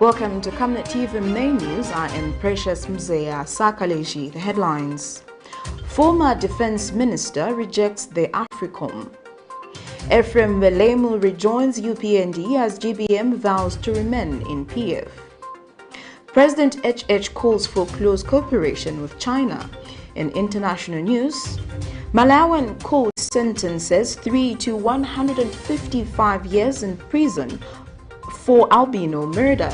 Welcome to Camnet TV Main News. I am Precious Mzea Sakaleji. The headlines. Former Defense Minister rejects the AFRICOM. EPHRAIM BELEMU rejoins UPND as GBM vows to remain in PF. President HH calls for close cooperation with China. In international news, Malawian court sentences 3 to 155 years in prison for albino murder.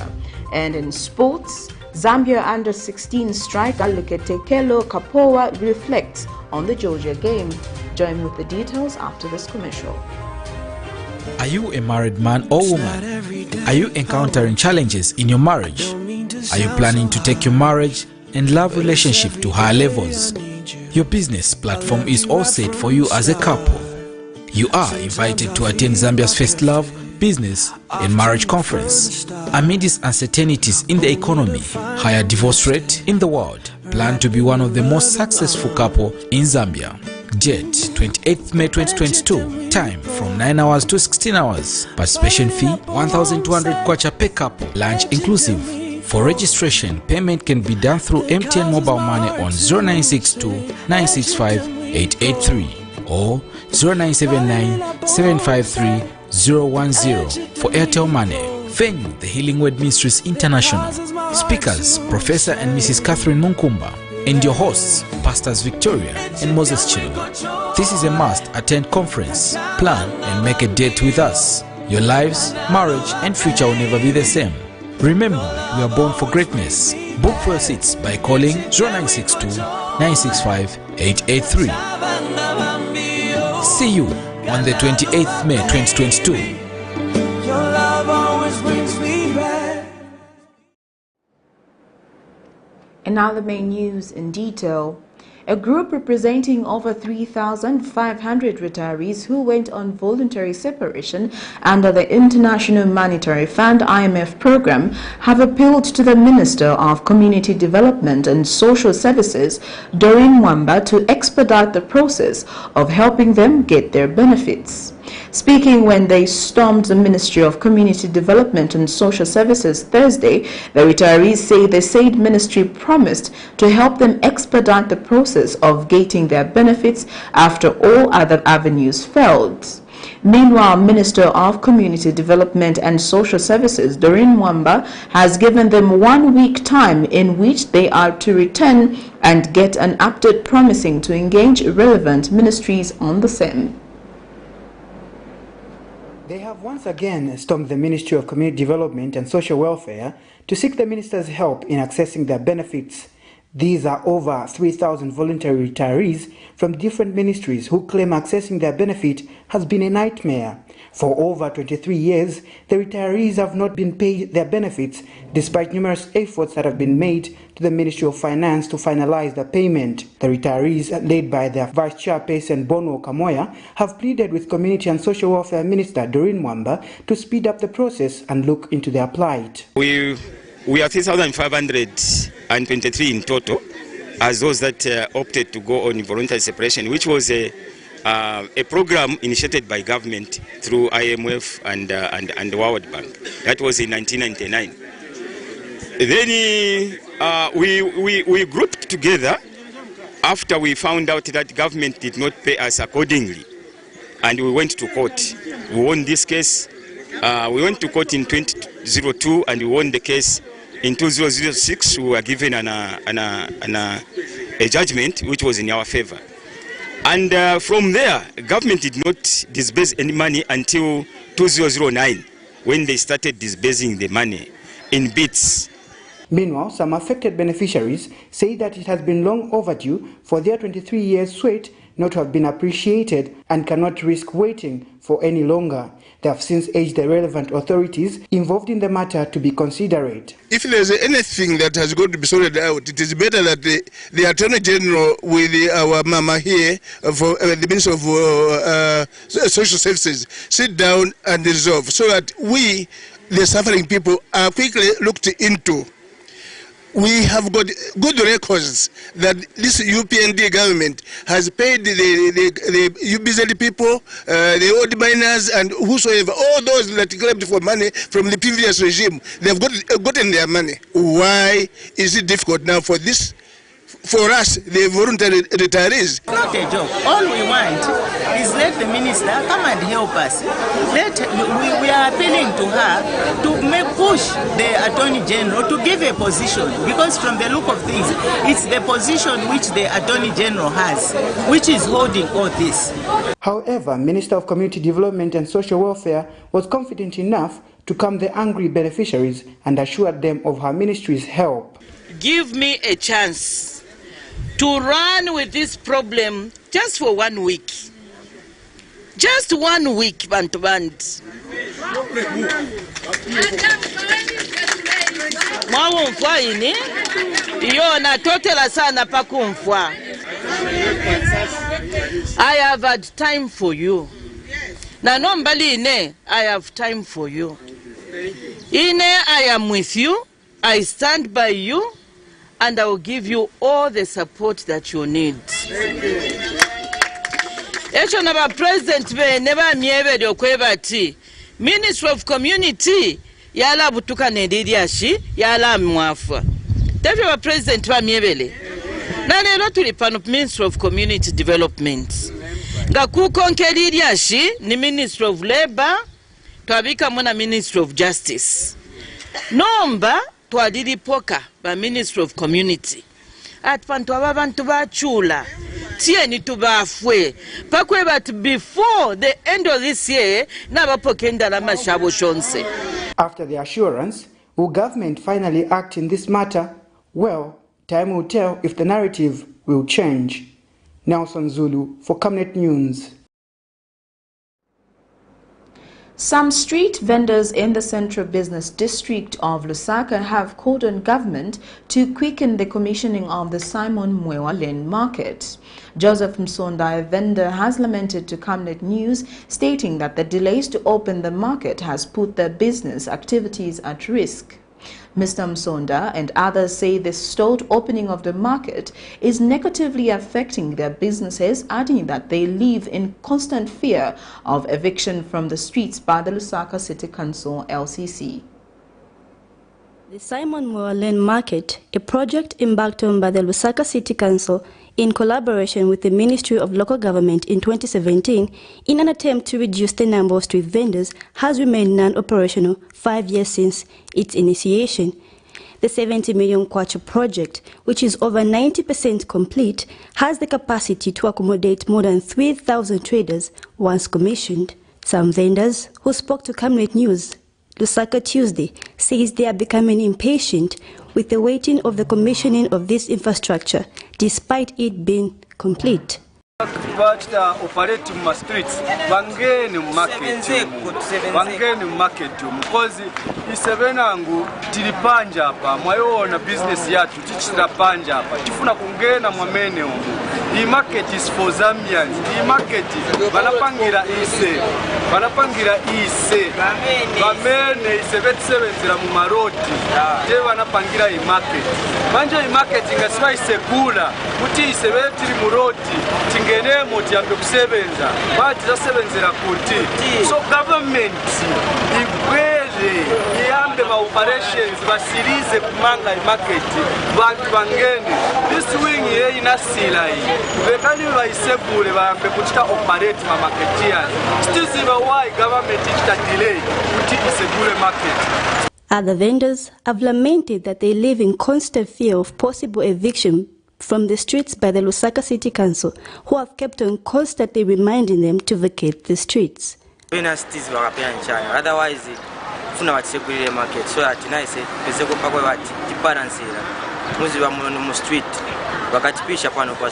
And in sports, Zambia under-16 striker LUKETEKELO KAPOWA reflects on the Georgia game. Join me with the details after this commercial. Are you a married man or woman? Are you encountering challenges in your marriage? Are you planning to take your marriage and love relationship to higher levels? Your business platform is all set for you as a couple. You are invited to attend Zambia's first love, business and marriage conference. Amid these uncertainties in the economy, higher divorce rate in the world, plan to be one of the most successful couple in Zambia. Date 28th May 2022. Time from 9 hours to 16 hours. Participation fee 1,200 kwacha per couple, lunch inclusive. For registration, payment can be done through MTN mobile money on 0962 965 883 or 0979 753 010 for Airtel Money. Venue, the Healing Word Ministries International. Speakers, Professor and Mrs. Catherine Munkumba. And your hosts, Pastors Victoria and Moses Chilunga. This is a must-attend conference. Plan and make a date with us. Your lives, marriage and future will never be the same. Remember, we are born for greatness. Book for your seats by calling 0962 965 883. See you on the 28th May 2022. Your love always brings me back. And now the main news in detail. A group representing over 3,500 retirees who went on voluntary separation under the International Monetary Fund (IMF) program have appealed to the Minister of Community Development and Social Services, Doreen Mwamba, to expedite the process of helping them get their benefits. Speaking when they stormed the Ministry of Community Development and Social Services Thursday, the retirees say the said ministry promised to help them expedite the process of getting their benefits after all other avenues failed. Meanwhile, Minister of Community Development and Social Services, Doreen Mwamba, has given them 1 week time in which they are to return and get an update promising to engage relevant ministries on the same. They have once again stormed the Ministry of Community Development and Social Welfare to seek the minister's help in accessing their benefits. These are over 3,000 voluntary retirees from different ministries who claim accessing their benefit has been a nightmare. For over 23 years, the retirees have not been paid their benefits despite numerous efforts that have been made to the Ministry of Finance to finalize the payment. The retirees, led by their Vice Chairperson Bono Kamoya, have pleaded with Community and Social Welfare Minister Doreen Mwamba to speed up the process and look into their plight. We are 3,523 in total, as those that opted to go on voluntary separation, which was a program initiated by government through IMF and the World Bank. That was in 1999. Then we grouped together after we found out that government did not pay us accordingly, and we went to court. We won this case. We went to court in 2002 and we won the case. In 2006, we were given a judgment which was in our favor. And from there, government did not disburse any money until 2009, when they started disbursing the money in bits. Meanwhile, some affected beneficiaries say that it has been long overdue for their 23 years sweat not to have been appreciated and cannot risk waiting for any longer. They have since urged the relevant authorities involved in the matter to be considerate. If there's anything that has got to be sorted out, it is better that the Attorney General with our mama here for the Minister of Social Services sit down and resolve so that we, the suffering people, are quickly looked into. we have got good records that this UPND government has paid the UBZ people, the old miners, and whosoever, all those that claimed for money from the previous regime. They've gotten their money. Why is it difficult now for this? For us, the voluntary retirees. It's not a job. All we want is let the minister come and help us. We are appealing to her to push the Attorney General to give a position, because from the look of things, it's the position which the Attorney General has, which is holding all this. However, Minister of Community Development and Social Welfare was confident enough to calm the angry beneficiaries and assured them of her ministry's help. Give me a chance to run with this problem just for 1 week. Just 1 week, Bantu Band. Mwawumfwa ini, iyo na totela sana pakumfwa. I have had time for you. Na nombali ine, I have time for you. Ine, I am with you. I stand by you. And I will give you all the support that you need. Echo naba president be neba miebe do kwebati. Ministry of Community yala butuka nedidiashi yala mwafa. Tefe ba president ba miebele. Na lero tuli pano Ministry of Community Development. Nga kukonkelidiashi ni Ministry of Labor, twabika muna Ministry of Justice. Nomba twadili poka ba Ministry of Community. Atpantu abantu bachula. Tieni tubafwe. Pakwe bat before the end of this year, nabapokenda la mashabo shonse. After the assurance, will government finally act in this matter? Well, time will tell if the narrative will change. Nelson Zulu for Camnet News. Some street vendors in the Central Business District of Lusaka have called on government to quicken the commissioning of the Simon MALAWIAN market. Joseph Msonda, a vendor, has lamented to Camnet News, stating that the delays to open the market has put their business activities at risk. Mr. Msonda and others say the stalled opening of the market is negatively affecting their businesses, adding that they live in constant fear of eviction from the streets by the Lusaka City Council LCC. The Simon MALAWIAN Market, a project embarked on by the Lusaka City Council in collaboration with the Ministry of Local Government in 2017 in an attempt to reduce the number of street vendors, has remained non-operational 5 years since its initiation. The 70 million kwacha project, which is over 90% complete, has the capacity to accommodate more than 3,000 traders once commissioned. Some vendors who spoke to Camnet News Lusaka Tuesday says they are becoming impatient with the waiting of the commissioning of this infrastructure, despite it being complete. Bachita operate mu streets bangene mu market mukozi isebenangu tilipanja hapa mwayoona business yatu tichira panja hapa tifuna kungena mwamene umu. The market is for Zambians. The market banapangira ise bamene isebetsebenzira mu maroti je banapangira I market manje I market ngasiba isekula kuti isebetiri mu roti ngene moti ambe kusebenza bathi zasebenzera kuti so government igwele iambe ma operations basirize kumanga I market bantu bangene this wing ye inasila hii bekani baisebule baambe kuchita operate ma marketians still why government is delay kuti isebule market. Other vendors have lamented that they live in constant fear of possible eviction from the streets by the Lusaka City Council, who have kept on constantly reminding them to vacate the streets. Otherwise, market so that street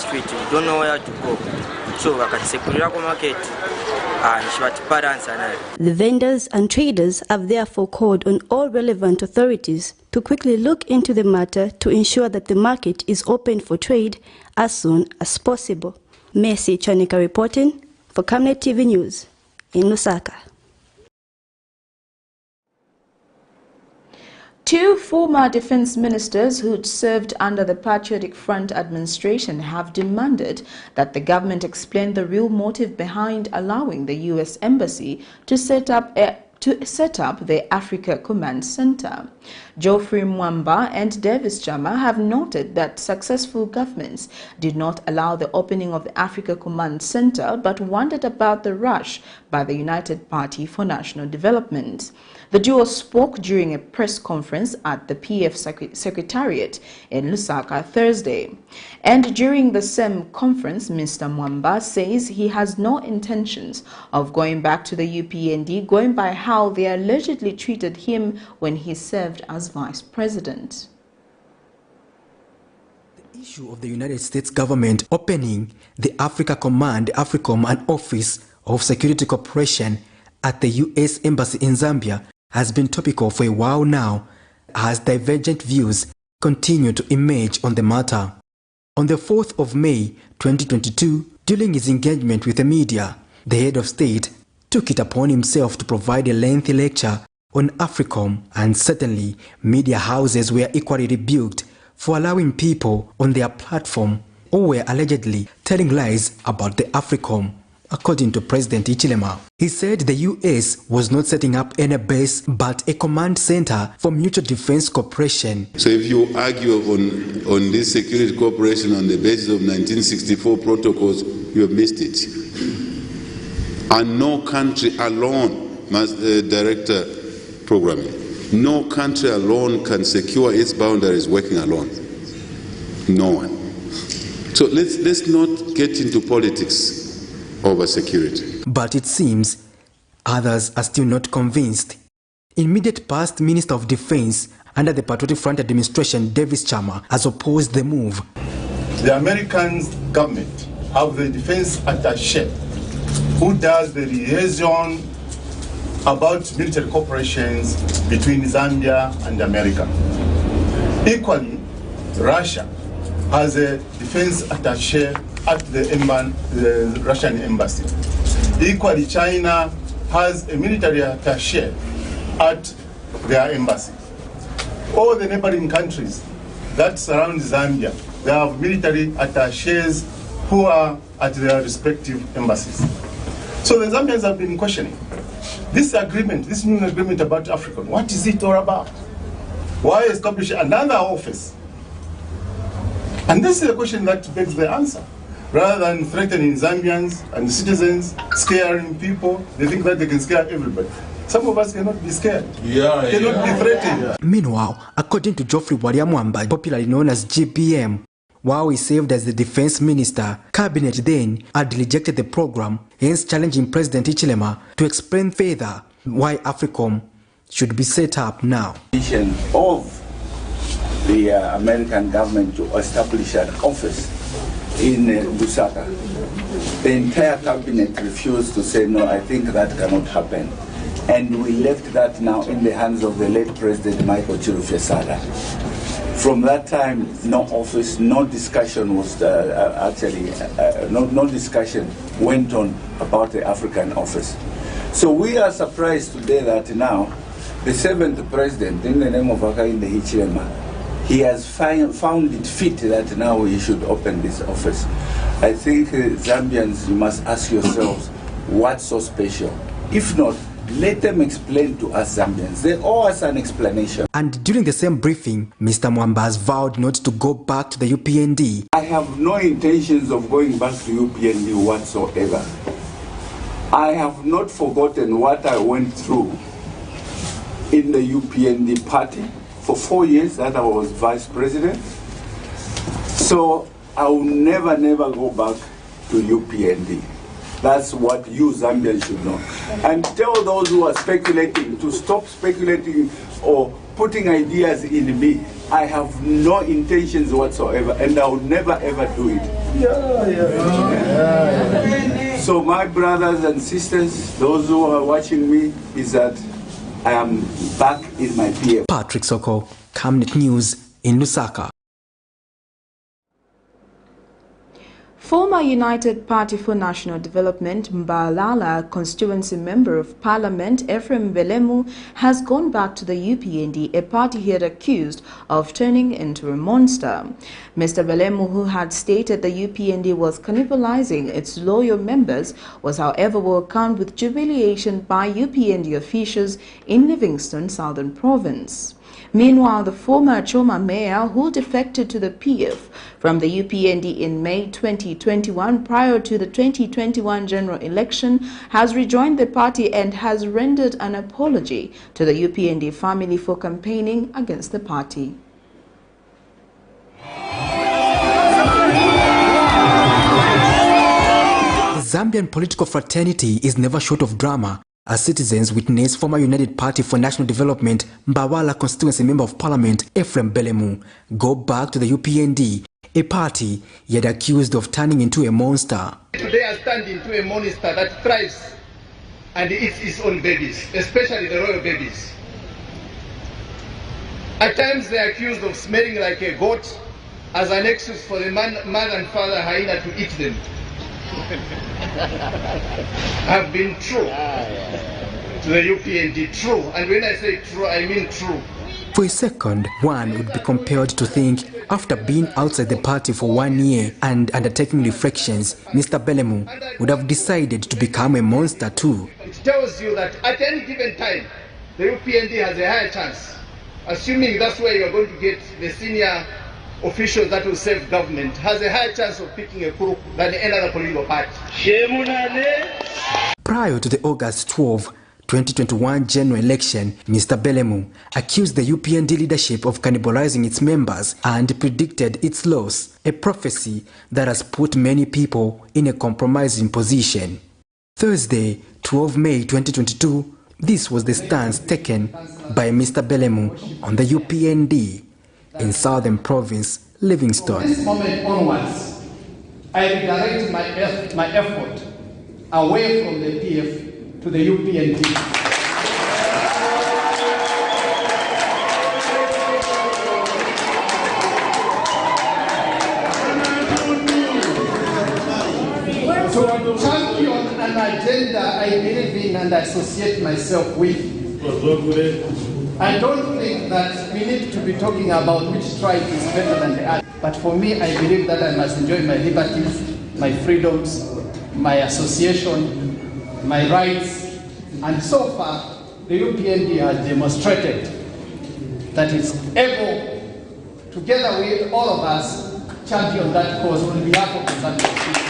street you don't know where to go, so market. The vendors and traders have therefore called on all relevant authorities to quickly look into the matter to ensure that the market is open for trade as soon as possible. Mercy Chanika reporting for Camnet TV News in Lusaka. Two former defense ministers who'd served under the Patriotic Front administration have demanded that the government explain the real motive behind allowing the U.S. Embassy to set up the Africa Command Center. Geoffrey Mwamba and Davis Chama have noted that successful governments did not allow the opening of the Africa Command Center but wondered about the rush by the United Party for National Development. The duo spoke during a press conference at the PF Secretariat in Lusaka Thursday. And during the same conference, Mr. Mwamba says he has no intentions of going back to the UPND, going by how they allegedly treated him when he served as Vice President. The issue of the United States government opening the Africa Command, AFRICOM, an office of security cooperation at the U.S. Embassy in Zambia has been topical for a while now, as divergent views continue to emerge on the matter. On the 4th of May 2022, during his engagement with the media, the head of state took it upon himself to provide a lengthy lecture on AFRICOM, and certainly media houses were equally rebuked for allowing people on their platform who were allegedly telling lies about the AFRICOM. According to President Hichilema, he said the U.S. was not setting up any base but a command center for mutual defense cooperation. So if you argue on this security cooperation on the basis of 1964 protocols, you have missed it. And no country alone must direct programming. No country alone can secure its boundaries working alone. No one. So let's not get into politics over security. But it seems others are still not convinced. Immediate past Minister of Defense under the Patriotic Front administration, Davis Chama, has opposed the move. The American government have the defense attaché who does the liaison about military cooperations between Zambia and America. Equally, Russia has a defense attaché at the Russian embassy. Equally, China has a military attaché at their embassy. All the neighboring countries that surround Zambia, they have military attachés who are at their respective embassies. So the Zambians have been questioning this agreement, this new agreement about AFRICOM. What is it all about? Why establish another office? And this is a question that begs the answer. Rather than threatening Zambians and citizens, scaring people, they think that they can scare everybody. Some of us cannot be scared. Cannot be threatened. Meanwhile, according to Geoffrey Mwamba, popularly known as GPM, while he served as the defense minister, Cabinet then had rejected the program, hence challenging President Hichilema to explain further why AFRICOM should be set up now. Of the American government to establish an office in Lusaka. The entire cabinet refused to say, no, I think that cannot happen. And we left that now in the hands of the late President Michael Chirufya-Sada. From that time, no office, no discussion was no discussion went on about the African office. So we are surprised today that now the 7th president, in the name of Hakainde Hichilema, he has found it fit that now we should open this office. I think Zambians, you must ask yourselves, what's so special? If not, let them explain to us Zambians. They owe us an explanation. And during the same briefing, Mr. Mwamba has vowed not to go back to the UPND. I have no intentions of going back to UPND whatsoever. I have not forgotten what I went through in the UPND party for 4 years that I was vice president. So I will never go back to UPND. That's what you Zambians should know. And tell those who are speculating to stop speculating or putting ideas in me. I have no intentions whatsoever, and I will never ever do it. So my brothers and sisters, those who are watching me, is that I am back in my PF. Patrick Soko, Camnet News in Lusaka. Former United Party for National Development Mbalala constituency member of parliament EPHRAIM BELEMU has gone back to the UPND, a party he had accused of turning into a monster. Mr. BELEMU, who had stated the UPND was cannibalizing its loyal members, was however welcomed with jubilation by UPND officials in Livingstone, Southern Province. Meanwhile, the former Choma mayor, who defected to the PF from the UPND in May 2021 prior to the 2021 general election, has rejoined the party and has rendered an apology to the UPND family for campaigning against the party. The Zambian political fraternity is never short of drama, as citizens witness former United Party for National Development Mbawala constituency member of parliament EPHRAIM BELEMU go back to the UPND, a party he had accused of turning into a monster. Today I stand into a monster that thrives and eats its own babies, especially the royal babies. At times they are accused of smelling like a goat as an excuse for the mother and father hyena to eat them. Have been true to the UPND, true, and when I say true, I mean true. For a second, one would be compelled to think, after being outside the party for 1 year and undertaking reflections, Mr. BELEMU would have decided to become a monster too. It tells you that at any given time, the UPND has a higher chance, assuming that's where you're going to get the senior officials that will serve government, has a higher chance of picking a crook than any other political party. Prior to the August 12, 2021 general election, Mr. BELEMU accused the UPND leadership of cannibalizing its members and predicted its loss, a prophecy that has put many people in a compromising position. Thursday, 12 May 2022, this was the stance taken by Mr. BELEMU on the UPND in Southern Province, Livingstone. From this moment onwards, I redirect my effort away from the PF to the UPND. To champion an agenda I believe in and associate myself with. I don't think that we need to be talking about which tribe is better than the other. But for me, I believe that I must enjoy my liberties, my freedoms, my association, my rights. And so far, the UPND has demonstrated that it's able, together with all of us, champion that cause on behalf of the Zambian people.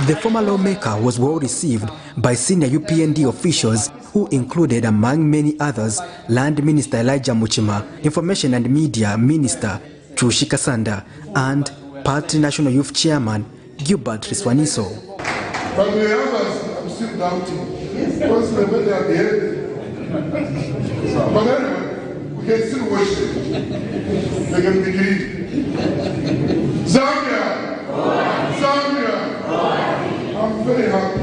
The former lawmaker was well received by senior UPND officials who included, among many others, Land Minister Elijah Muchima, Information and Media Minister Chushi Kasanda, and Party National Youth Chairman Gilbert Riswaniso. But the others, I'm still doubting. Because when they are behaving. But anyway, we can still worship. They can be greedy. Zambia! Zambia! I'm very happy.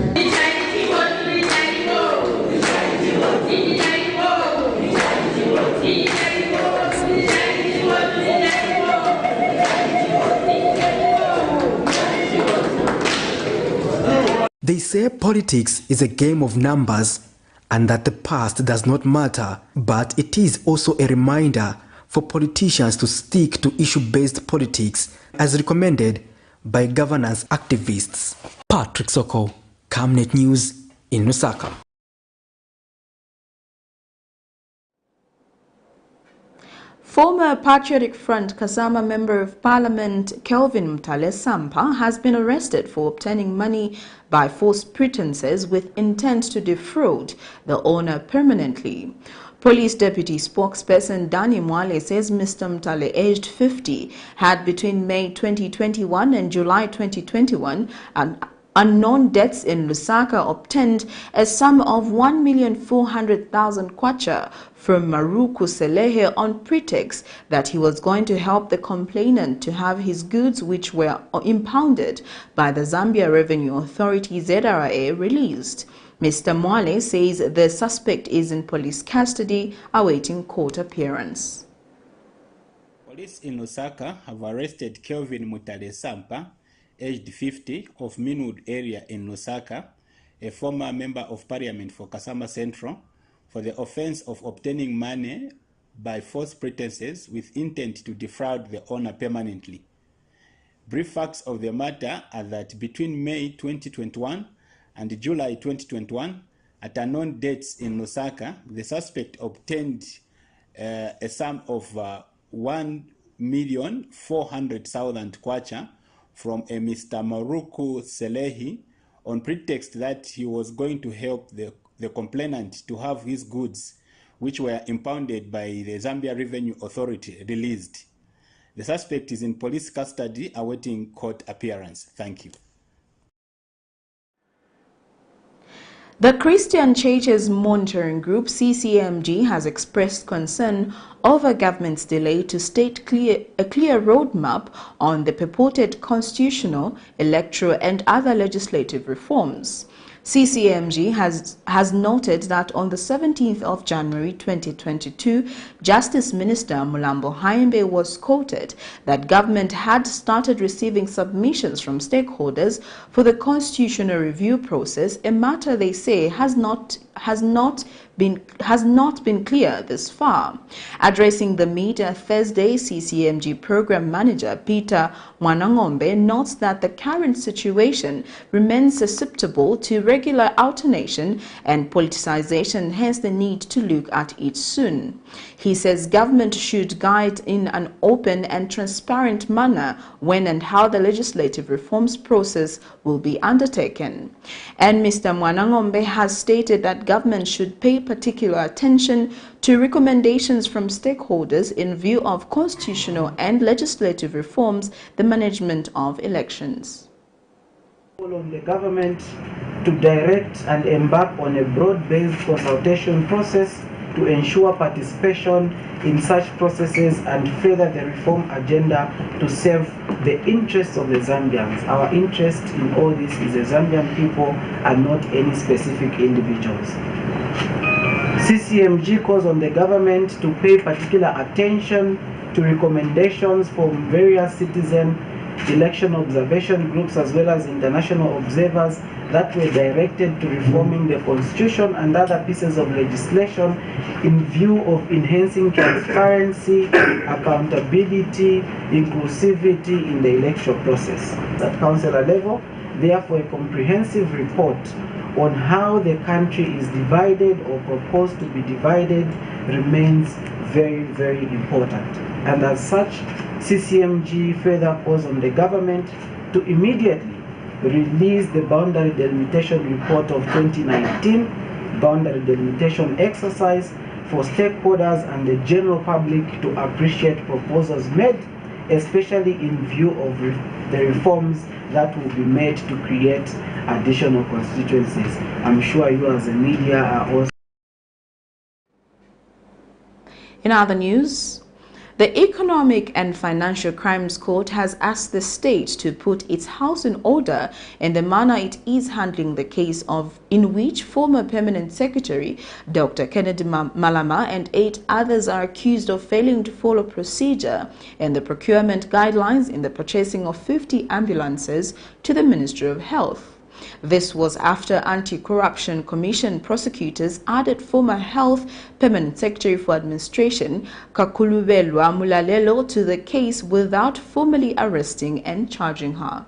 They say politics is a game of numbers and that the past does not matter, but it is also a reminder for politicians to stick to issue-based politics as recommended by governance activists. Patrick Soko, Camnet News in Lusaka. Former Patriotic Front Kasama Member of Parliament Kelvin Mtale Sampa has been arrested for obtaining money by false pretenses with intent to defraud the owner permanently. Police Deputy Spokesperson Danny Mwale says Mr. Mtale, aged 50, had between May 2021 and July 2021 unknown debts in Lusaka obtained a sum of 1,400,000 kwacha from Maruku Selehe on pretext that he was going to help the complainant to have his goods, which were impounded by the Zambia Revenue Authority ZRA, released. Mr. Mwale says the suspect is in police custody awaiting court appearance. Police in Lusaka have arrested Kelvin Mutale Sampa, aged 50, of Minwood area in Lusaka, a former member of parliament for Kasama Central, for the offense of obtaining money by false pretenses with intent to defraud the owner permanently. Brief facts of the matter are that between May 2021 and July 2021, at unknown dates in Lusaka, the suspect obtained a sum of 1,400,000 kwacha from a Mr. Maruku Selehi on pretext that he was going to help the complainant to have his goods, which were impounded by the Zambia Revenue Authority, released. The suspect is in police custody awaiting court appearance. Thank you. The Christian Churches Monitoring Group, CCMG, has expressed concern over government's delay to state a clear roadmap on the purported constitutional, electoral and other legislative reforms. CCMG has noted that on the 17th of January 2022, Justice Minister Mulambo Haimbe was quoted that government had started receiving submissions from stakeholders for the constitutional review process, a matter they say has not been clear this far. Addressing the media Thursday, CCMG Program Manager Peter Mwanangombe notes that the current situation remains susceptible to regular alternation and politicization, hence the need to look at it soon. He says government should guide in an open and transparent manner when and how the legislative reforms process will be undertaken. And Mr. Mwanangombe has stated that government should pay particular attention to recommendations from stakeholders in view of constitutional and legislative reforms, the management of elections. On the government to direct and embark on a broad-based consultation process to ensure participation in such processes and further the reform agenda to serve the interests of the Zambians. Our interest in all this is the Zambian people and not any specific individuals. CCMG calls on the government to pay particular attention to recommendations from various citizen election observation groups as well as international observers that were directed to reforming the constitution and other pieces of legislation in view of enhancing transparency, accountability, inclusivity in the electoral process. At councillor level, therefore, a comprehensive report on how the country is divided or proposed to be divided remains very, very important. And as such, CCMG further calls on the government to immediately release the boundary delimitation report of 2019, boundary delimitation exercise for stakeholders and the general public to appreciate proposals made, especially in view of the reforms that will be made to create additional constituencies. I'm sure you as the media are also. In other news, the Economic and Financial Crimes Court has asked the state to put its house in order in the manner it is handling the case in which former Permanent Secretary Dr. Kennedy Malama and 8 others are accused of failing to follow procedure and the procurement guidelines in the purchasing of 50 ambulances to the Ministry of Health. This was after Anti-Corruption Commission prosecutors added former Health Permanent Secretary for Administration Kakulubelwa Mulalelo to the case without formally arresting and charging her.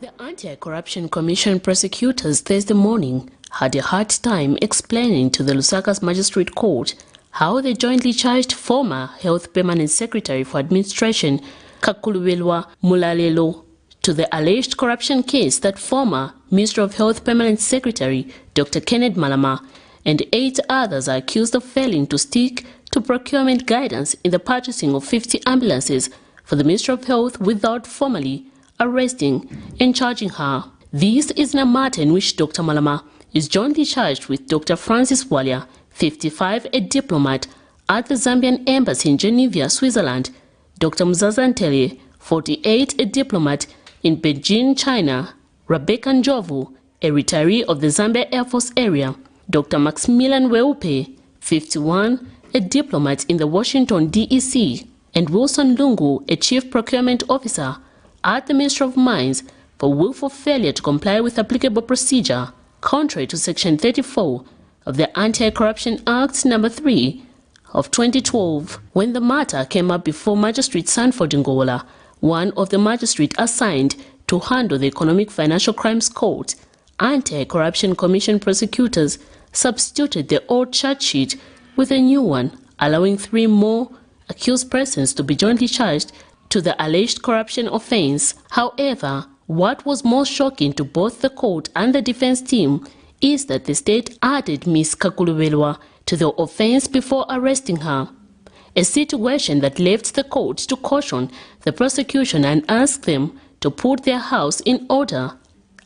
The Anti-Corruption Commission prosecutors Thursday morning had a hard time explaining to the Lusaka's Magistrate Court how they jointly charged former Health Permanent Secretary for Administration Kakulubelwa Mulalelo to the alleged corruption case that former Minister of Health Permanent Secretary Dr. Kennedy Malama and 8 others are accused of failing to stick to procurement guidance in the purchasing of 50 ambulances for the Ministry of Health without formally arresting and charging her. This is in a matter in which Dr. Malama is jointly charged with Dr. Francis Walia, 55, a diplomat at the Zambian Embassy in Geneva, Switzerland, Dr. Mzazantele, 48, a diplomat in Beijing, China, Rebecca Njovu, a retiree of the Zambia Air Force area, Dr. Maximilian Weupe, 51, a diplomat in the Washington, D.C., and Wilson Lungu, a chief procurement officer at the Ministry of Mines, for willful failure to comply with applicable procedure, contrary to Section 34 of the Anti-Corruption Act No. 3 of 2012. When the matter came up before Magistrate Sanford Ngola, one of the magistrates assigned to handle the Economic Financial Crimes Court, Anti-Corruption Commission prosecutors substituted the old charge sheet with a new one, allowing 3 more accused persons to be jointly charged to the alleged corruption offense. However, what was most shocking to both the court and the defense team is that the state added Ms. Kakulubelwa to the offense before arresting her, a situation that left the court to caution the prosecution and ask them to put their house in order,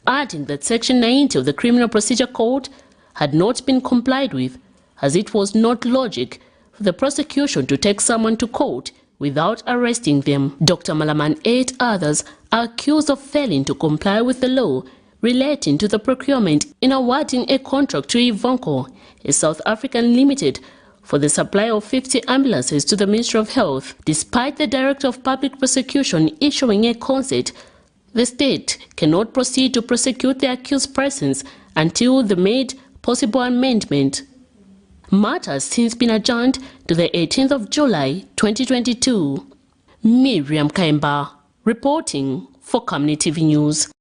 adding that Section 90 of the Criminal Procedure Code had not been complied with, as it was not logic for the prosecution to take someone to court without arresting them. Dr. Malaman and 8 others are accused of failing to comply with the law relating to the procurement in awarding a contract to Ivonco, a South African limited, for the supply of 50 ambulances to the Ministry of Health. Despite the Director of Public Prosecution issuing a consent, the state cannot proceed to prosecute the accused persons until the made possible amendment. Matter has since been adjourned to the 18th of July 2022. Miriam Kaimba reporting for Camnet TV News.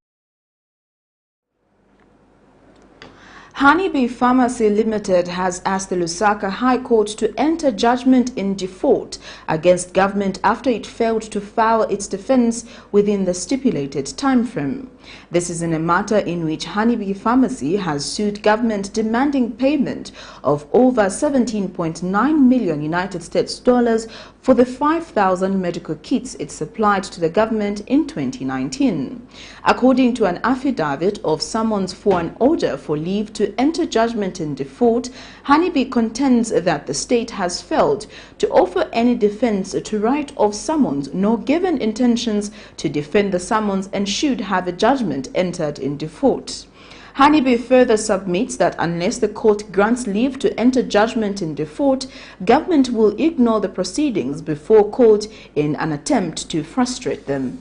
Honeybee Pharmacy Limited has asked the Lusaka High Court to enter judgment in default against government after it failed to file its defense within the stipulated timeframe. This is in a matter in which Honeybee Pharmacy has sued government demanding payment of over 17.9 million United States dollars for the 5,000 medical kits it supplied to the government in 2019. According to an affidavit of summons for an order for leave to enter judgment in default, Honeybee contends that the state has failed to offer any defense to right of summons nor given intentions to defend the summons and should have a judgment entered in default. Honeybee further submits that unless the court grants leave to enter judgment in default, government will ignore the proceedings before court in an attempt to frustrate them.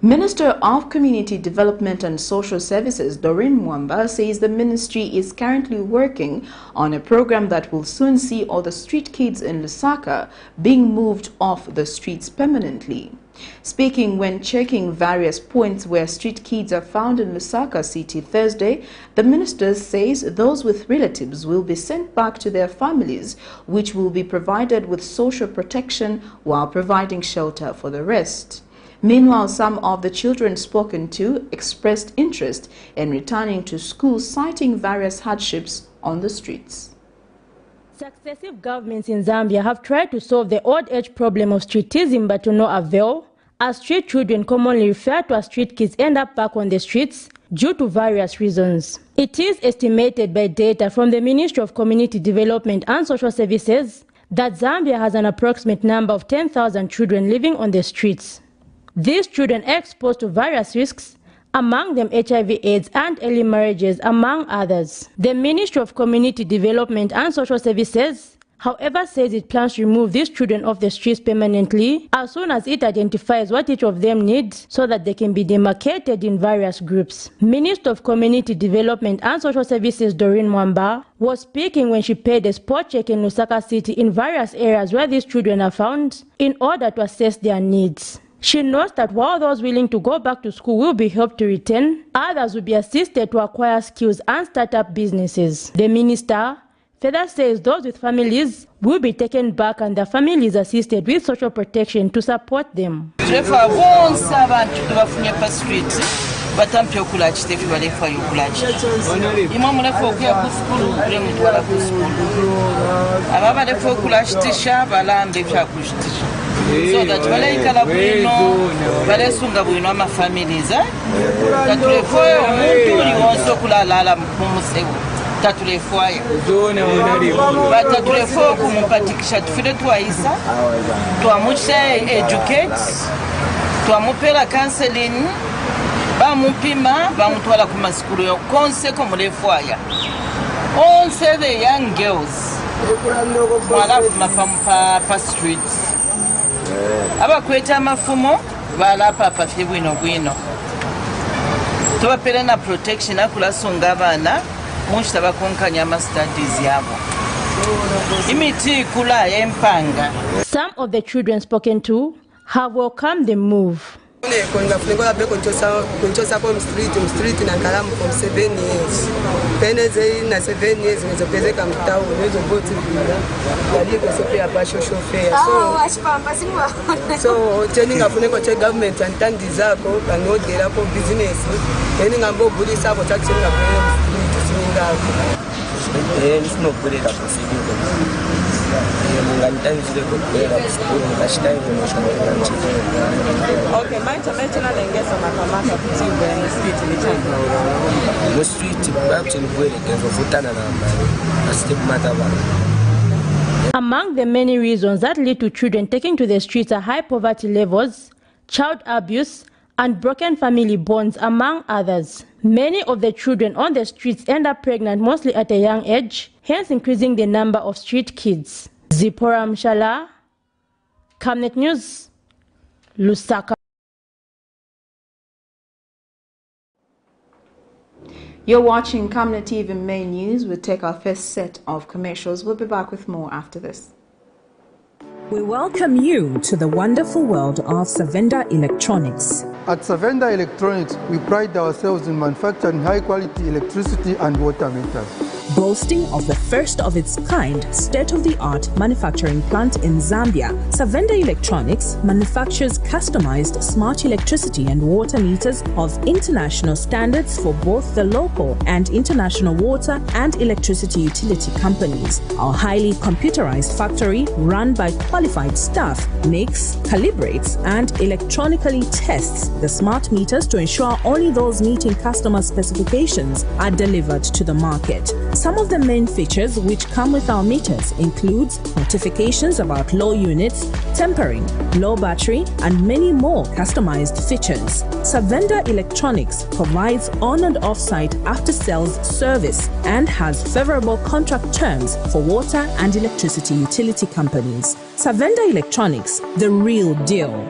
Minister of Community Development and Social Services Doreen Mwamba says the ministry is currently working on a program that will soon see all the street kids in Lusaka being moved off the streets permanently. Speaking when checking various points where street kids are found in Lusaka City Thursday, the minister says those with relatives will be sent back to their families, which will be provided with social protection while providing shelter for the rest. Meanwhile, some of the children spoken to expressed interest in returning to school, citing various hardships on the streets. Successive governments in Zambia have tried to solve the old age problem of streetism, but to no avail, as street children, commonly referred to as street kids, end up back on the streets due to various reasons. It is estimated by data from the Ministry of Community Development and Social Services that Zambia has an approximate number of 10,000 children living on the streets. These children are exposed to various risks, among them HIV/AIDS and early marriages, among others. The Ministry of Community Development and Social Services, however, says it plans to remove these children off the streets permanently as soon as it identifies what each of them needs so that they can be demarcated in various groups. Minister of Community Development and Social Services Doreen Mwamba was speaking when she paid a spot check in Lusaka City in various areas where these children are found in order to assess their needs. She notes that while those willing to go back to school will be helped to return, others will be assisted to acquire skills and start up businesses. The minister further says those with families will be taken back and their families assisted with social protection to support them. batampi okulachi tefi balefa yokulachi imwe mulefa okuya ku skulu kule mutwala ku skulu aba balefa okulachi tisha balambe bya kushtisha so that balaikala bwino balesunga bwino ama families katulefoyo omuntu uli wonse okulalala mu musebu tatulefoya batatulefoyo kumupatikisha tufire twaisa twamucha educate twamupela counseling bamupima bamutwala ku masikulu yo konse ko mulefoya onse the young girls mwagavuma pa streets abakweta amafumo balapa pafye bwino tubapere na protection akulasunga abaana munchita bakonkanya ama studies yabo imiti ikula y'empanga. Some of the children spoken to have welcomed the move. Street na Kalamu for 7 years. Peneze na 7 years nizopeleka mtao nizo boti bila. Yaliko sopea pa social fair. So teni ngafuneko che government antandi zako kanodera ko business. Teni ngambo budi sako taxi ngapele ngako. Nisino kuleta possible. Okay, maita na lengeza makamaka kutimba ya street litanga. Mo street babu ni kweli kenzo futana na mbali. Asite kumataba. Among the many reasons that lead to children taking to the streets are high poverty levels, child abuse, and broken family bonds, among others. Many of the children on the streets end up pregnant mostly at a young age, hence increasing the number of street kids. Zipporah Mshala, Camnet News, Lusaka. You're watching Camnet TV Main News. We'll take our first set of commercials. We'll be back with more after this. We welcome you to the wonderful world of Zavenda Electronics. At Zavenda Electronics, we pride ourselves in manufacturing high-quality electricity and water meters. Boasting of the first of its kind state-of-the-art manufacturing plant in Zambia, Zavenda Electronics manufactures customized smart electricity and water meters of international standards for both the local and international water and electricity utility companies. Our highly computerized factory, run by qualified staff, makes, calibrates, and electronically tests the smart meters to ensure only those meeting customer specifications are delivered to the market. Some of the main features which come with our meters includes notifications about low units, tempering, low battery, and many more customized features. Zavenda Electronics provides on and off-site after-sales service and has favorable contract terms for water and electricity utility companies. Zavenda Electronics, the real deal.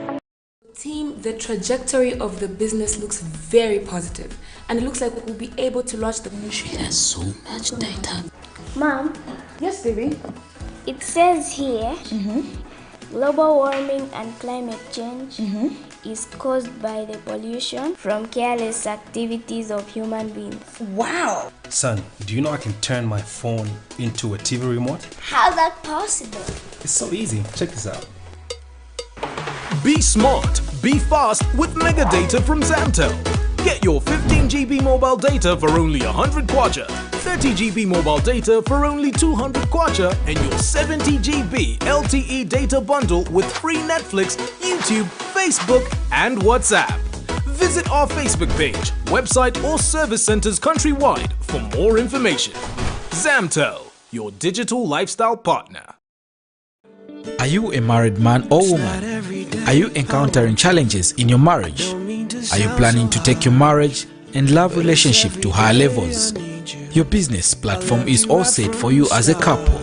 Team, the trajectory of the business looks very positive, and it looks like we'll be able to launch the ministry. She has so much data. Mom? Yes, baby? It says here, global warming and climate change is caused by the pollution from careless activities of human beings. Wow! Son, do you know I can turn my phone into a TV remote? How's that possible? It's so easy. Check this out. Be smart, be fast with mega data from Zamtel. Get your 15 GB mobile data for only 100 kwacha, 30 GB mobile data for only 200 kwacha, and your 70 GB LTE data bundle with free Netflix, YouTube, Facebook, and WhatsApp. Visit our Facebook page, website, or service centers countrywide for more information. Zamtel, your digital lifestyle partner. Are you a married man or woman? Are you encountering challenges in your marriage? Are you planning to take your marriage and love relationship to higher levels? Your business platform is all set for you as a couple.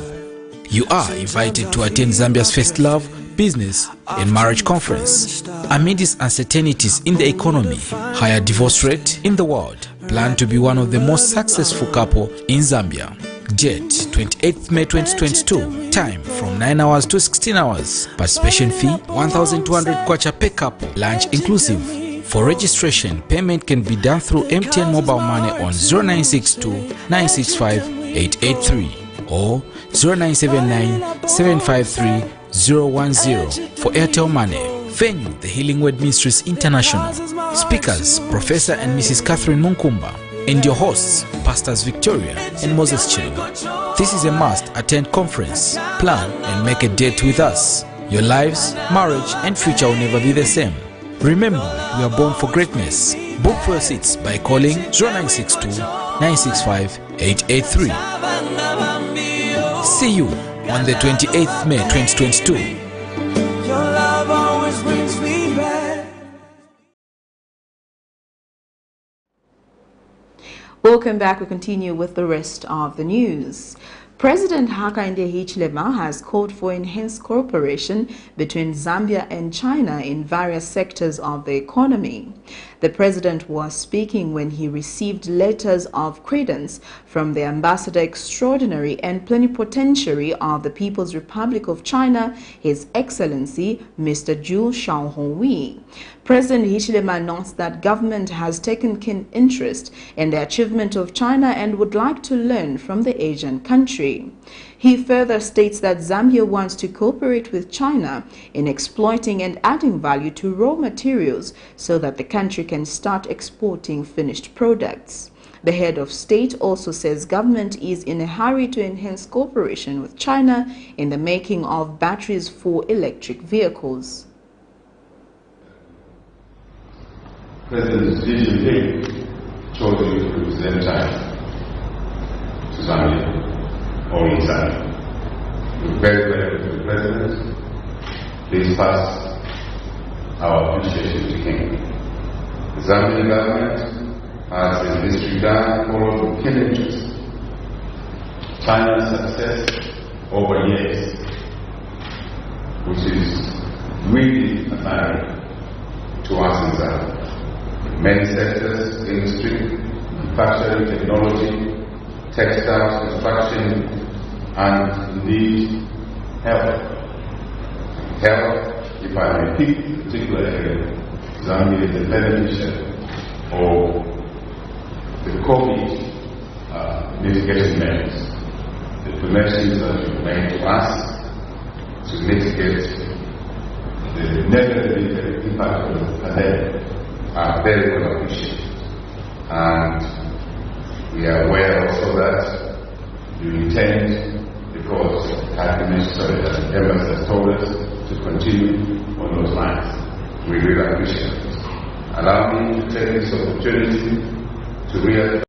You are invited to attend Zambia's First Love, Business and Marriage Conference. Amid these uncertainties in the economy, higher divorce rate in the world, plan to be one of the most successful couple in Zambia. Date 28th May 2022. Time from 9 hours to 16 hours. Participation fee 1,200 kwacha per couple, lunch inclusive. For registration, payment can be done through MTN mobile money on 0962 965 883 or 0979 753 010 for Airtel Money. Venue, the Healing Word Ministries International. Speakers, Professor and Mrs. Catherine Munkumba. And your hosts, Pastors Victoria and Moses Chilunga. This is a must-attend conference. Plan and make a date with us. Your lives, marriage, and future will never be the same. Remember, we are born for greatness. Book for your seats by calling 0962 965 883. See you on the 28th May 2022. Your love always brings me back. Welcome back. We continue with the rest of the news. President Hakainde Hichilema has called for enhanced cooperation between Zambia and China in various sectors of the economy. The president was speaking when he received letters of credence from the Ambassador Extraordinary and Plenipotentiary of the People's Republic of China, His Excellency Mr. Zhu Xiaohongwei. President Hichilema announced that government has taken keen interest in the achievement of China and would like to learn from the Asian country. He further states that Zambia wants to cooperate with China in exploiting and adding value to raw materials so that the country can start exporting finished products. The head of state also says government is in a hurry to enhance cooperation with China in the making of batteries for electric vehicles. President Xi Jinping chose you to represent China to Zambia, or in Zambia. We're very grateful to the President. Please pass our appreciation to him. The Zambian government has in this regard followed with keen interest China's success over years, which is really admirable to us in Zambia. Many sectors, industry, manufacturing, technology, textiles, construction, and indeed health. Health, if I may pick a particular area, Zambia is the beneficiary of the COVID mitigation measures. The donations that you made to us to mitigate the negative impact of the pandemic are very well appreciated. And we are aware also that you intend, because the Minister and members have told us to continue on those lines. We really appreciate it. Allow me to take this opportunity to reassure.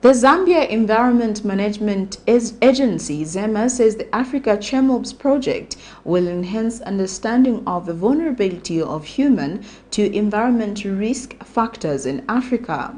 The Zambia Environment Management Agency, ZEMA, says the Africa CHEMOBS project will enhance understanding of the vulnerability of human to environment risk factors in Africa.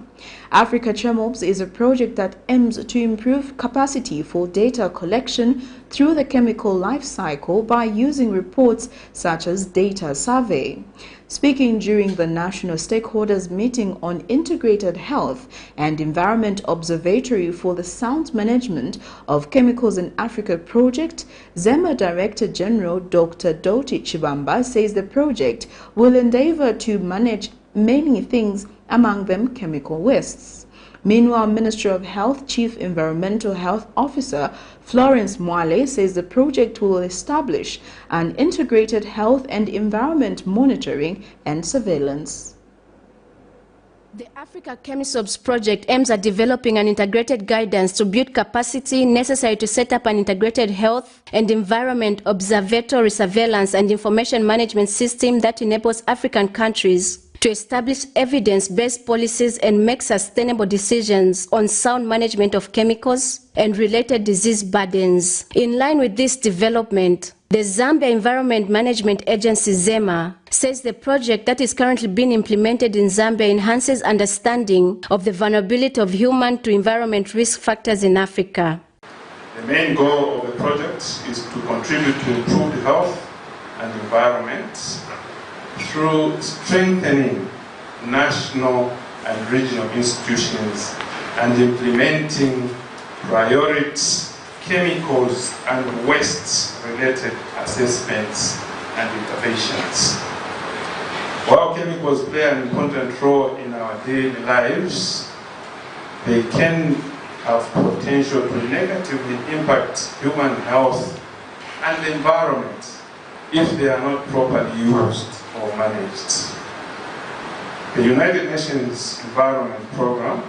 Africa CHEMOBS is a project that aims to improve capacity for data collection through the chemical life cycle by using reports such as data survey. Speaking during the National Stakeholders Meeting on Integrated Health and Environment Observatory for the Sound Management of Chemicals in Africa project, ZEMA Director General Dr. Doti Chibamba says the project will endeavor to manage many things, among them chemical wastes. Meanwhile, Ministry of Health Chief Environmental Health Officer Florence Mwale says the project will establish an integrated health and environment monitoring and surveillance. The Africa CHEMOBS project aims at developing an integrated guidance to build capacity necessary to set up an integrated health and environment observatory surveillance and information management system that enables African countries to establish evidence-based policies and make sustainable decisions on sound management of chemicals and related disease burdens. In line with this development, the Zambia Environment Management Agency, ZEMA, says the project that is currently being implemented in Zambia enhances understanding of the vulnerability of human to environment risk factors in Africa. The main goal of the project is to contribute to improve the health and environment through strengthening national and regional institutions and implementing priorities, chemicals and waste-related assessments and interventions. While chemicals play an important role in our daily lives, they can have potential to negatively impact human health and the environment if they are not properly used or managed. The United Nations Environment Programme,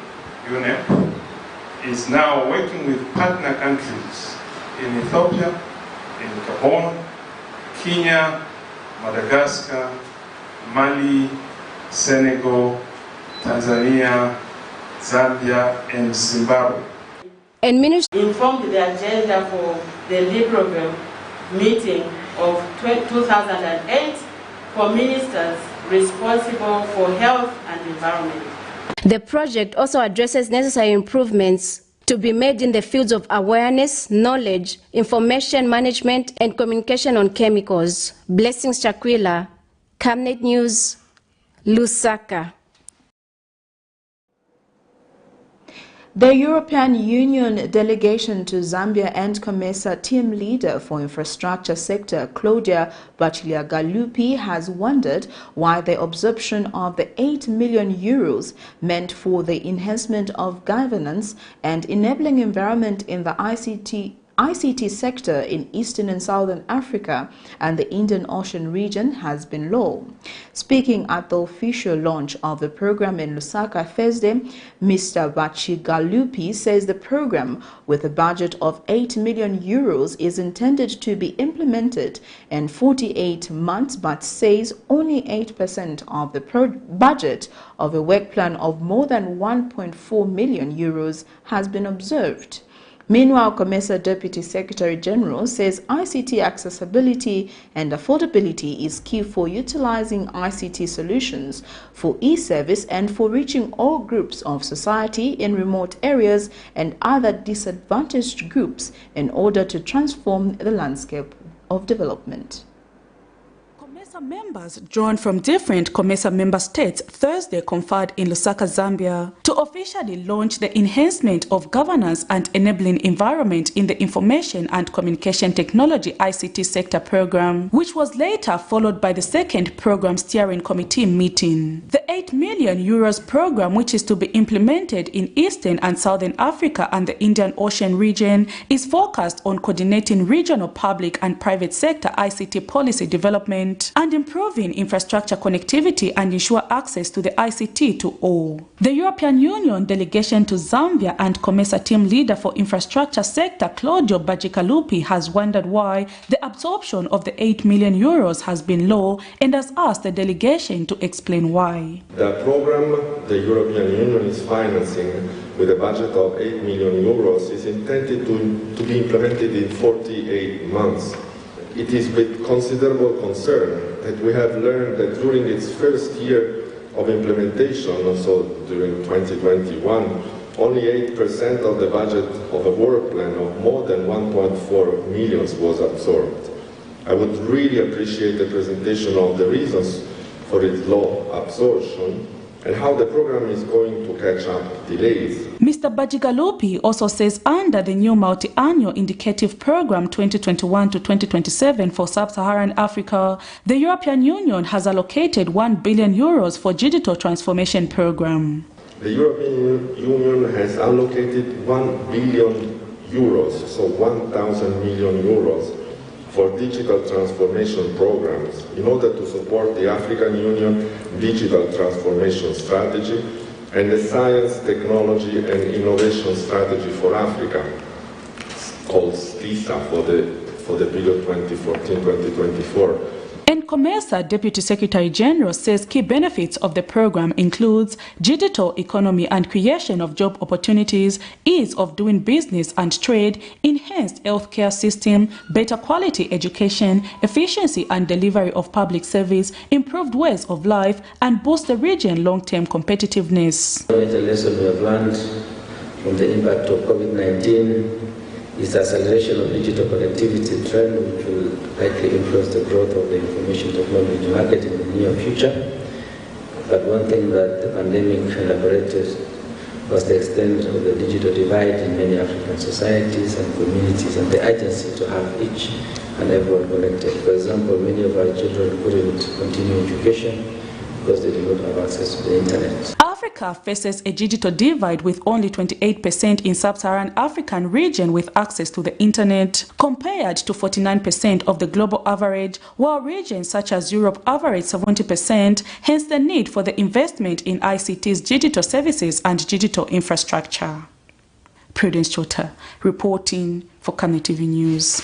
UNEP, is now working with partner countries in Ethiopia, in Gabon, Kenya, Madagascar, Mali, Senegal, Tanzania, Zambia, and Zimbabwe. And informed the agenda for the LEAD program meeting of 2008 for ministers responsible for health and environment. The project also addresses necessary improvements to be made in the fields of awareness, knowledge, information management, and communication on chemicals. Blessings Chakwila, Camnet News, Lusaka. The European Union delegation to Zambia and COMESA team leader for infrastructure sector, Claudia Bachiliagalupi, has wondered why the absorption of the 8 million euros meant for the enhancement of governance and enabling environment in the ICT sector in Eastern and Southern Africa and the Indian Ocean region has been low. Speaking at the official launch of the program in Lusaka Thursday, Mr. Bachigalupi says the program, with a budget of 8 million euros, is intended to be implemented in 48 months, but says only 8% of the budget of a work plan of more than 1.4 million euros has been observed. Meanwhile, COMESA Deputy Secretary General says ICT accessibility and affordability is key for utilizing ICT solutions for e-service and for reaching all groups of society in remote areas and other disadvantaged groups in order to transform the landscape of development. COMESA members drawn from different COMESA member states Thursday conferred in Lusaka, Zambia, to officially launch the enhancement of governance and enabling environment in the Information and Communication Technology ICT sector program, which was later followed by the second program steering committee meeting. The 8 million euros program, which is to be implemented in Eastern and Southern Africa and the Indian Ocean region, is focused on coordinating regional public and private sector ICT policy development and improving infrastructure connectivity and ensure access to the ICT to all. The European Union delegation to Zambia and COMESA team leader for infrastructure sector Claudio Bachikalupi has wondered why the absorption of the 8 million euros has been low and has asked the delegation to explain why. The program the European Union is financing with a budget of 8 million euros is intended to be implemented in 48 months. It is with considerable concern that we have learned that during its first year of implementation, so during 2021, only 8% of the budget of a work plan of more than 1.4 million was absorbed. I would really appreciate the presentation of the reasons for its low absorption and how the program is going to catch up delays. Mr. Bajigalupi also says under the new multi-annual indicative program 2021 to 2027 for Sub-Saharan Africa, the European Union has allocated 1 billion euros for digital transformation program. The European Union has allocated 1 billion euros, so 1,000 million euros, for digital transformation programs in order to support the African Union digital transformation strategy and the science, technology and innovation strategy for Africa, called STISA for the period 2014-2024. And COMESA Deputy Secretary General says key benefits of the program includes digital economy and creation of job opportunities, ease of doing business and trade, enhanced healthcare system, better quality education, efficiency and delivery of public service, improved ways of life, and boost the region's long-term competitiveness. The lesson we have learned from the impact of COVID-19 is the acceleration of digital connectivity trend, which will likely influence the growth of the information technology market in the near future. But one thing that the pandemic elaborated was the extent of the digital divide in many African societies and communities and the urgency to have each and everyone connected. For example, many of our children couldn't continue education because they do not have access to the internet. Africa faces a digital divide with only 28% in Sub-Saharan African region with access to the internet, compared to 49% of the global average, while regions such as Europe average 70%, hence the need for the investment in ICT's digital services and digital infrastructure. Prudence Chota, reporting for Camnet TV News.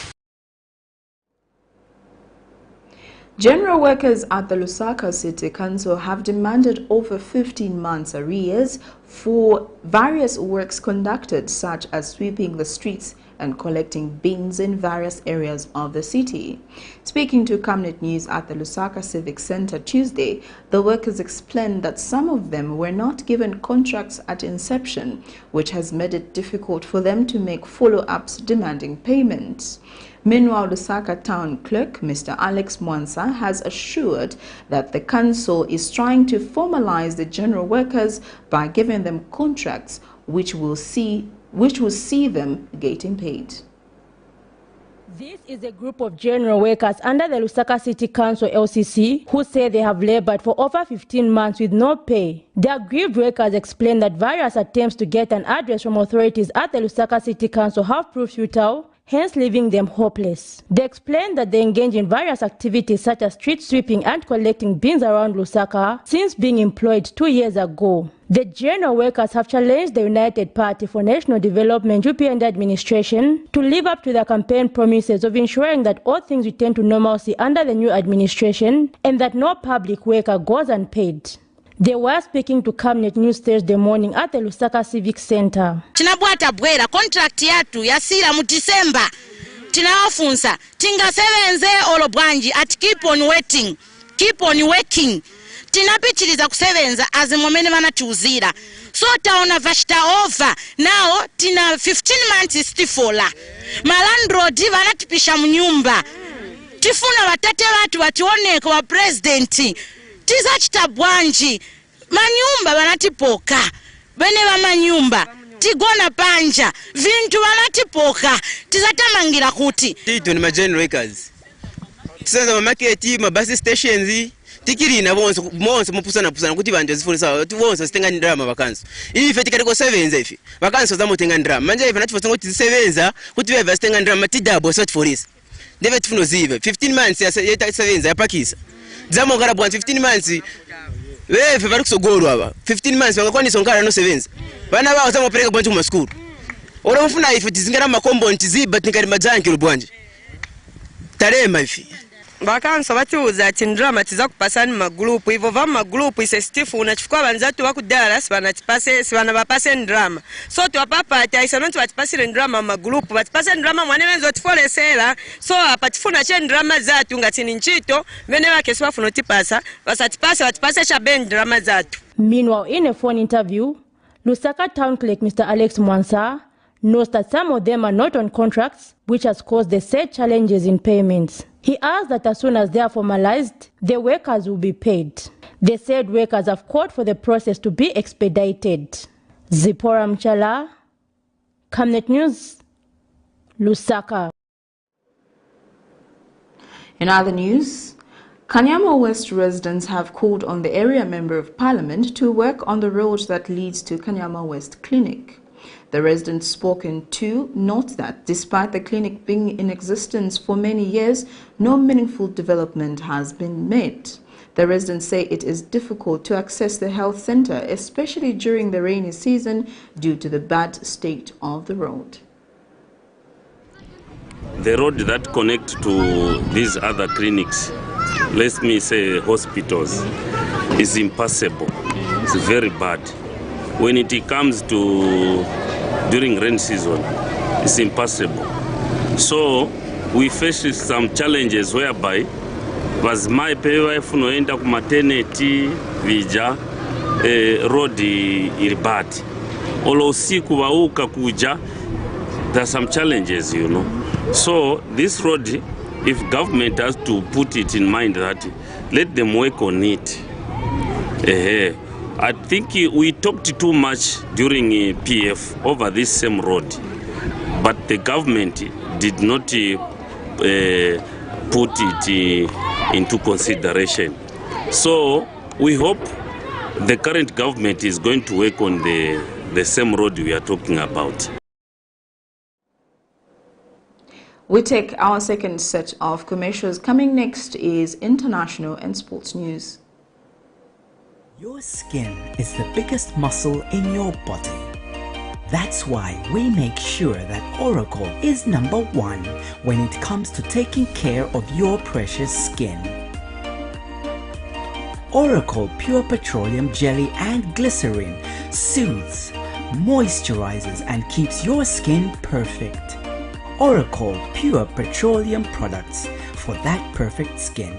General workers at the Lusaka City Council have demanded over 15 months arrears for various works conducted, such as sweeping the streets, and collecting bins in various areas of the city. Speaking to Camnet News at the Lusaka Civic Center Tuesday, the workers explained that some of them were not given contracts at inception, which has made it difficult for them to make follow-ups demanding payments. Meanwhile, Lusaka Town Clerk, Mr. Alex Mwansa, has assured that the council is trying to formalize the general workers by giving them contracts which will see them getting paid. This is a group of general workers under the Lusaka City Council LCC who say they have labored for over 15 months with no pay. The aggrieved workers explain that various attempts to get an address from authorities at the Lusaka City Council have proved futile, hence leaving them hopeless. They explain that they engage in various activities such as street sweeping and collecting bins around Lusaka since being employed 2 years ago. The general workers have challenged the United Party for National Development UPND administration to live up to their campaign promises of ensuring that all things return to normalcy under the new administration and that no public worker goes unpaid. They were speaking to Camnet News Thursday morning at the Lusaka Civic Center. Tinabwata bwera contract yatu yasira mu December. Tinawafunsa tinga sevenze olobwanji at keep on waiting. Keep on working. Tinapitiriza kusevenza azimomene vanatiuzira. So taona vashita over. Now tina 15 months stifola. Malandrodi vanatipisha mnyumba. Tifuna watate watu wationeko wa presidenti. Tizachita bwanji manyumba vanatipoka bene va manyumba tigona panja vintu vanatipoka tizatamangira kuti titu ni general workers tisenza ma market ma bus stations tikirina bonse mupusana kuti banje zifunisa bonse sitenga ndrama vakanso ife tikatiko sevenza ife vakanso zamutenga ndrama manje ife natifosa kuti sevenza kuti beva sitenga ndrama tidabo sort for this ndeve tifuno zive 15 months ya sevenza ya pakisa Zamo ngara bwanzi 15 months. Wewe vari kusogorwa aba. 15 months vangakwanisa ngara no sevenza. Vana vao zamopereka bwanji mu school. Ora mfuna ife tizingara makombo ntiziba tinkari majanki rubwanji. Tarema ife. Vakanso vatiuza ati ndrama tiza kupasani magrupu ivo va magrupu ise stifu unachukua vanzatu wakudala sivana vapase ndrama so tuwapapati aisanonti vatipasire ndrama magrupu vatipase ndrama mwanevenzo otifolesera so apatifuna che ndrama zatu ngatini nchito vene vakesi vafuna otipasa vatipase chabe ndrama zatu. Meanwhile, in a phone interview, Lusaka Town Clerk Mr. Alex Mwansa knows that some of them are not on contracts, which has caused the said challenges in payments. He asked that as soon as they are formalized, the workers will be paid. The said workers have called for the process to be expedited. Zipporah Mchala, Camnet News, Lusaka. In other news, Kanyama West residents have called on the area member of parliament to work on the road that leads to Kanyama West Clinic. The residents spoken to note that despite the clinic being in existence for many years, no meaningful development has been made. The residents say it is difficult to access the health center, especially during the rainy season, due to the bad state of the road. The road that connects to these other clinics, let me say hospitals, is impassable. It's very bad. When it comes to during rain season, it's impossible. So we face some challenges whereby vazimai pewa funoenda ku maternity vija road iri bad. Olo usiku wauka kuja, there are some challenges, you know. So this road, if government has to put it in mind that let them work on it. I think we talked too much during PF over this same road, but the government did not put it into consideration. So we hope the current government is going to work on the same road we are talking about. We take our second set of commercials. Coming next is international and sports news. Your skin is the biggest muscle in your body. That's why we make sure that Oracle is #1 when it comes to taking care of your precious skin. Oracle Pure Petroleum Jelly and Glycerin soothes, moisturizes and keeps your skin perfect. Oracle Pure Petroleum Products for that perfect skin.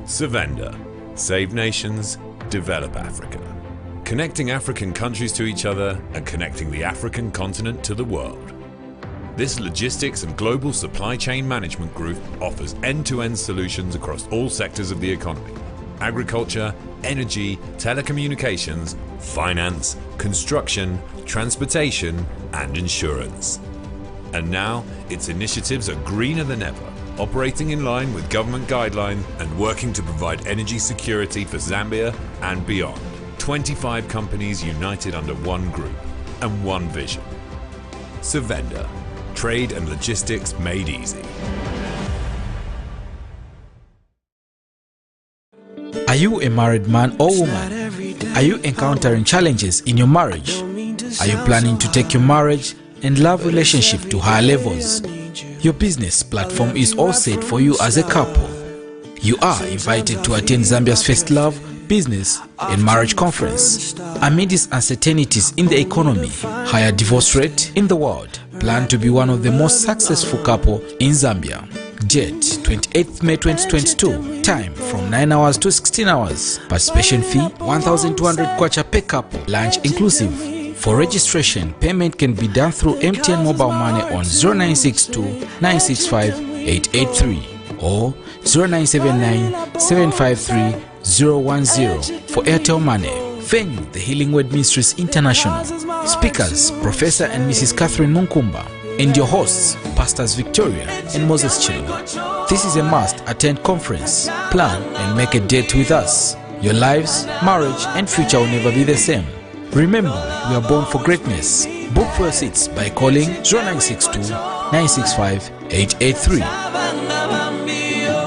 ZAMBIA. Save nations, develop Africa. Connecting African countries to each other and connecting the African continent to the world. This logistics and global supply chain management group offers end-to-end solutions across all sectors of the economy: agriculture, energy, telecommunications, finance, construction, transportation, and insurance. And now, its initiatives are greener than ever, operating in line with government guidelines and working to provide energy security for Zambia and beyond. 25 companies united under one group and one vision. ZAMBIA. Trade and logistics made easy. Are you a married man or woman? Are you encountering challenges in your marriage? Are you planning to take your marriage and love relationship to higher levels? Your business platform is all set for you as a couple. You are invited to attend Zambia's first love, business and marriage conference. Amid these uncertainties in the economy, higher divorce rate in the world, plan to be one of the most successful couple in Zambia. Date 28th May 2022. Time from 9 hours to 16 hours. Participation fee 1,200 kwacha per couple, lunch inclusive. For registration, payment can be done through MTN mobile money on 0962 965 883 or 0979 753 010 for Airtel Money. Venue: The Healing Word Ministries International. Speakers: Professor and Mrs. Catherine Munkumba. And your hosts, Pastors Victoria and Moses Chilo. This is a must-attend conference. Plan and make a date with us. Your lives, marriage and future will never be the same. Remember, we are born for greatness. Book for your seats by calling 0962 965 883.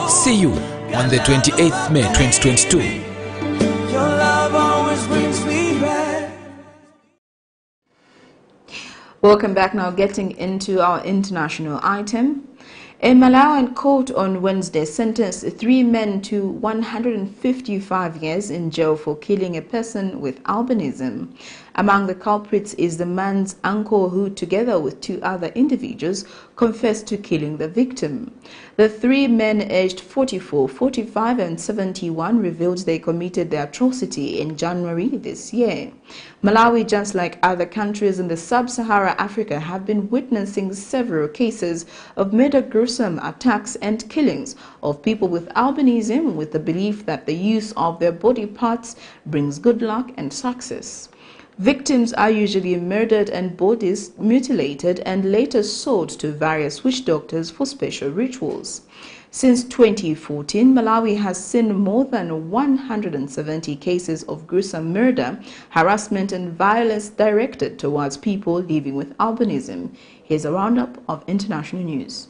See you on the 28th May 2022. Your love always brings me back. Welcome back. Now getting into our international item. A Malawian court on Wednesday sentenced 3 men to 155 years in jail for killing a person with albinism. Among the culprits is the man's uncle, who together with 2 other individuals confessed to killing the victim. The 3 men, aged 44, 45 and 71, revealed they committed the atrocity in January this year. Malawi, just like other countries in the sub-Sahara Africa, have been witnessing several cases of murder, gruesome attacks and killings of people with albinism, with the belief that the use of their body parts brings good luck and success. Victims are usually murdered and bodies mutilated and later sold to various witch doctors for special rituals. Since 2014, Malawi has seen more than 170 cases of gruesome murder, harassment and violence directed towards people living with albinism. Here's a roundup of international news.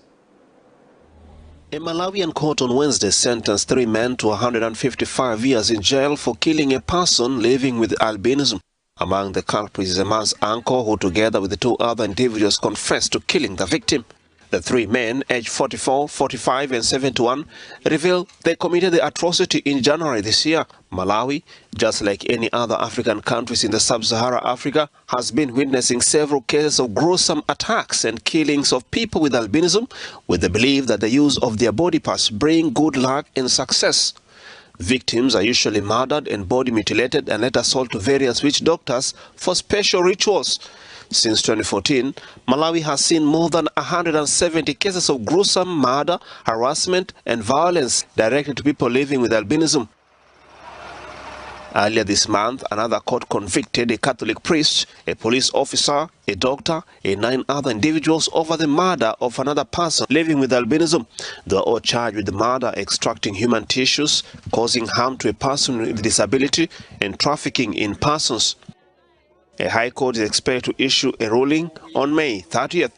A Malawian court on Wednesday sentenced 3 men to 155 years in jail for killing a person living with albinism. Among the culprits is a man's uncle, who together with the 2 other individuals confessed to killing the victim. The 3 men, aged 44, 45 and 71, revealed they committed the atrocity in January this year. Malawi, just like any other African countries in the sub-Sahara Africa, has been witnessing several cases of gruesome attacks and killings of people with albinism, with the belief that the use of their body parts bring good luck and success. Victims are usually murdered and body mutilated and later sold to various witch doctors for special rituals. Since 2014, Malawi has seen more than 170 cases of gruesome murder, harassment and violence directed to people living with albinism. Earlier this month, another court convicted a Catholic priest, a police officer, a doctor, and 9 other individuals over the murder of another person living with albinism. They were all charged with the murder, extracting human tissues, causing harm to a person with disability, and trafficking in persons. A high court is expected to issue a ruling on May 30th.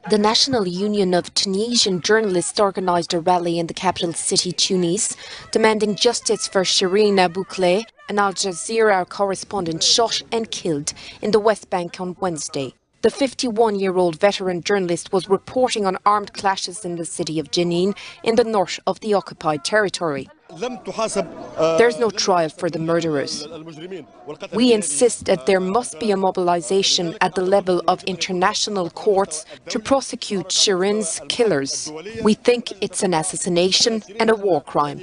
The National Union of Tunisian Journalists organized a rally in the capital city Tunis, demanding justice for Shireen Abu Kleh, an Al Jazeera correspondent shot and killed in the West Bank on Wednesday. The 51-year-old veteran journalist was reporting on armed clashes in the city of Jenin in the north of the occupied territory. There's no trial for the murderers. We insist that there must be a mobilization at the level of international courts to prosecute Shirin's killers. We think it's an assassination and a war crime.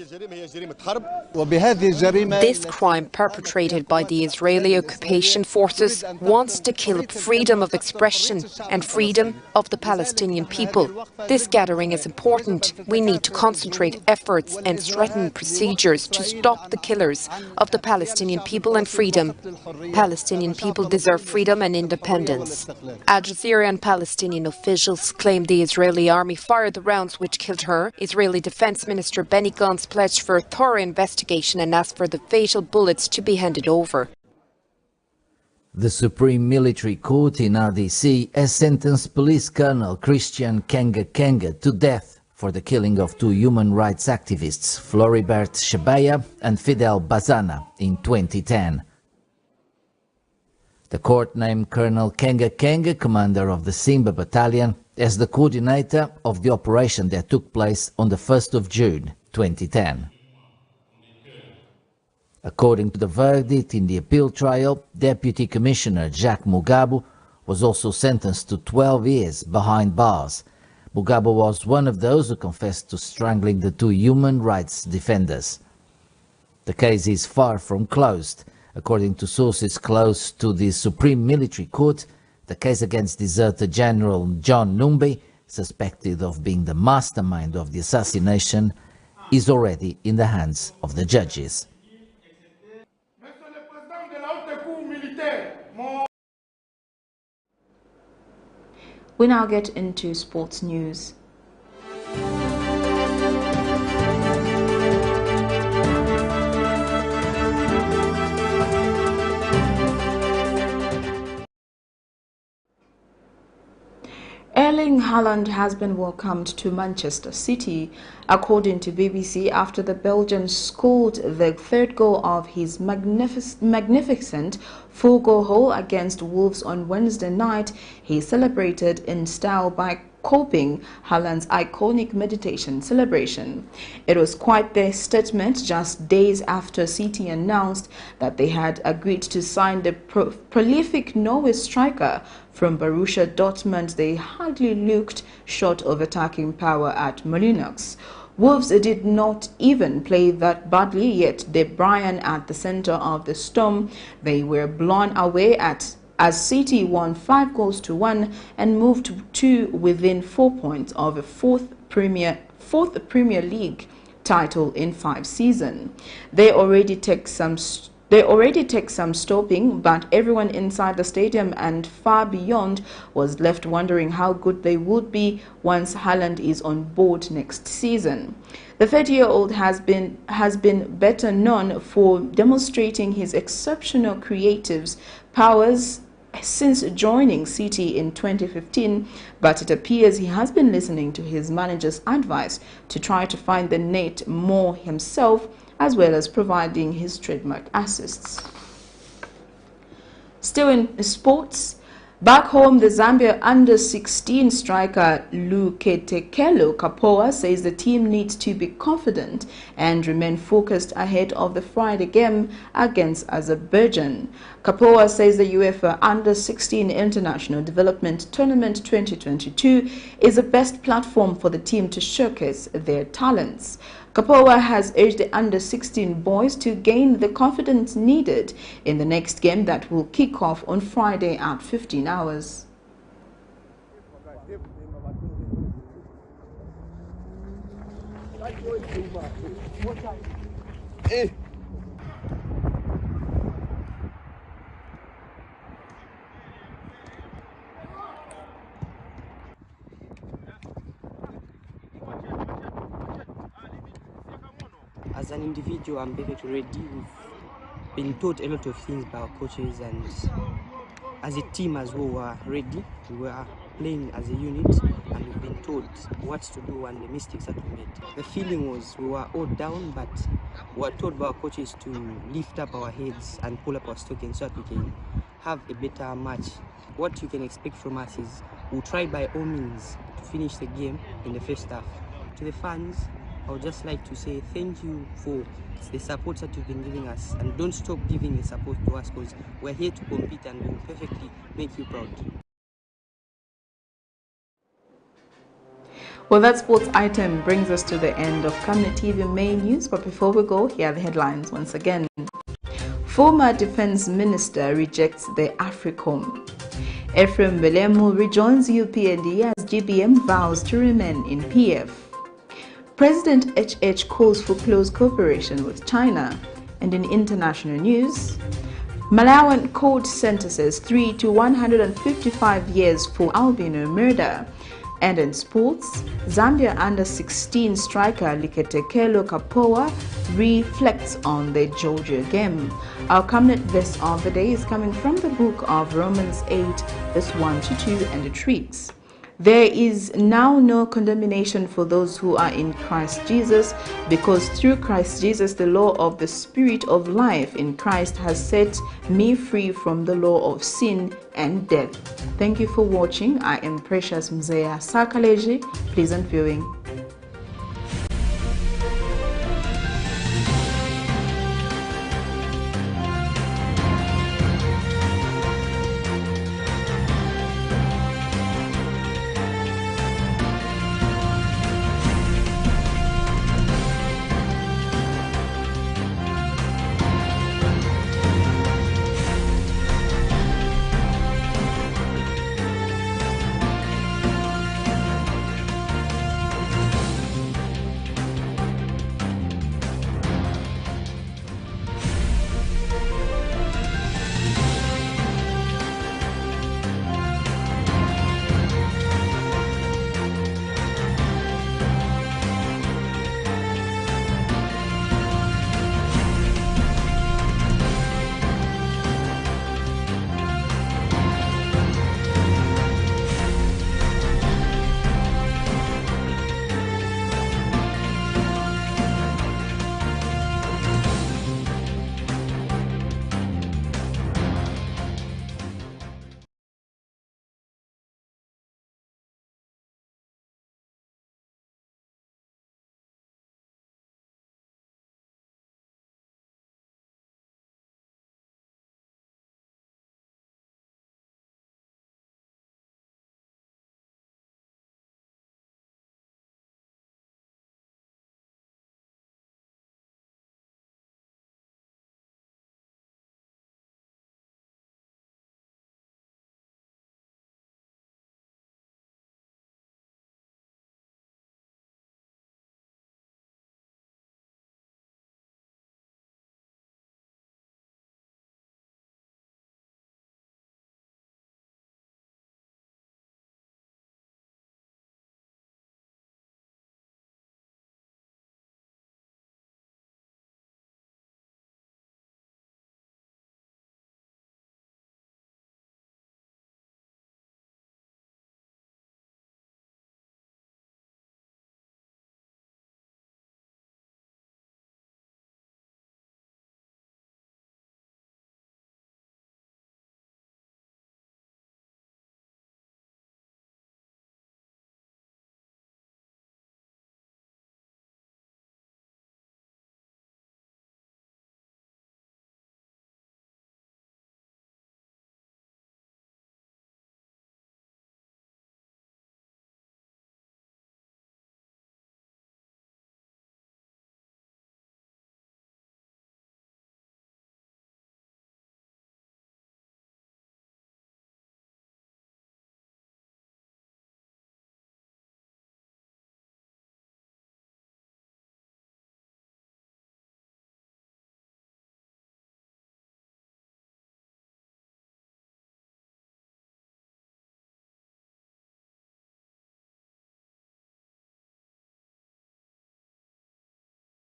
This crime perpetrated by the Israeli occupation forces wants to kill freedom of expression and freedom of the Palestinian people. This gathering is important. We need to concentrate efforts and strengthen procedures to stop the killers of the Palestinian people and freedom. Palestinian people deserve freedom and independence. Al Jazeera and Palestinian officials claim the Israeli army fired the rounds which killed her. Israeli Defense Minister Benny Gantz pledged for a thorough investigation and asked for the fatal bullets to be handed over. The Supreme Military Court in RDC has sentenced Police Colonel Christian Kenga to death for the killing of two human rights activists, Floribert Chebeya and Fidel Bazana, in 2010. The court named Colonel Kenga, commander of the Simba Battalion, as the coordinator of the operation that took place on the 1st of June 2010. According to the verdict in the appeal trial, Deputy Commissioner Jacques Mugabu was also sentenced to 12 years behind bars. Mugabu was one of those who confessed to strangling the two human rights defenders. The case is far from closed. According to sources close to the Supreme Military Court, the case against deserter General John Numbi, suspected of being the mastermind of the assassination, is already in the hands of the judges. We now get into sports news. Erling Haaland has been welcomed to Manchester City, according to BBC, after the Belgian scored the third goal of his magnificent four-goal haul against Wolves on Wednesday night. He celebrated in style by copying Haaland's iconic meditation celebration. It was quite the statement just days after City announced that they had agreed to sign the prolific Norway striker from Borussia Dortmund. They hardly looked short of attacking power at Molyneux. Wolves did not even play that badly, yet De Bruyne at the center of the storm. They were blown away as City won 5-1 and moved to within 4 points of a fourth Premier League title in 5 seasons. They already take some stopping, but everyone inside the stadium and far beyond was left wondering how good they would be once Haaland is on board next season. The 30-year-old has been better known for demonstrating his exceptional creative powers since joining City in 2015, but it appears he has been listening to his manager's advice to try to find the net more himself, as well as providing his trademark assists. Still in sports, back home, the Zambia under-16 striker LUKETEKELO KAPOWA says the team needs to be confident and remain focused ahead of the Friday game against Azerbaijan. KAPOWA says the UEFA Under-16 International Development Tournament 2022 is the best platform for the team to showcase their talents. KAPOWA has urged the under-16 boys to gain the confidence needed in the next game that will kick off on Friday at 15 hours. As an individual, I'm very ready. We've been taught a lot of things by our coaches, and as a team as well, we're ready. We were playing as a unit, and we've been told what to do and the mistakes that we made. The feeling was we were all down, but we were told by our coaches to lift up our heads and pull up our stockings so that we can have a better match. What you can expect from us is we'll try by all means to finish the game in the first half. To the fans, I would just like to say thank you for the support that you've been giving us, and don't stop giving the support to us, because we're here to compete and we will perfectly make you proud. Well, that sports item brings us to the end of Camnet TV main news, but before we go, here are the headlines once again. Former Defense Minister rejects the AFRICOM. EPHRAIM BELEMU rejoins UPND as GBM vows to remain in PF. President HH calls for close cooperation with China. And in international news, Malawian court sentences 3 to 155 years for albino murder. And in sports, Zambia under-16 striker LUKETEKELO KAPOWA reflects on the Georgia game. Our Camnet verse of the day is coming from the book of Romans 8, verse 1-2, and it reads, "There is now no condemnation for those who are in Christ Jesus, because through Christ Jesus the law of the Spirit of life in Christ has set me free from the law of sin and death." Thank you for watching. I am Precious Mzea Sakaleji. Pleasant viewing.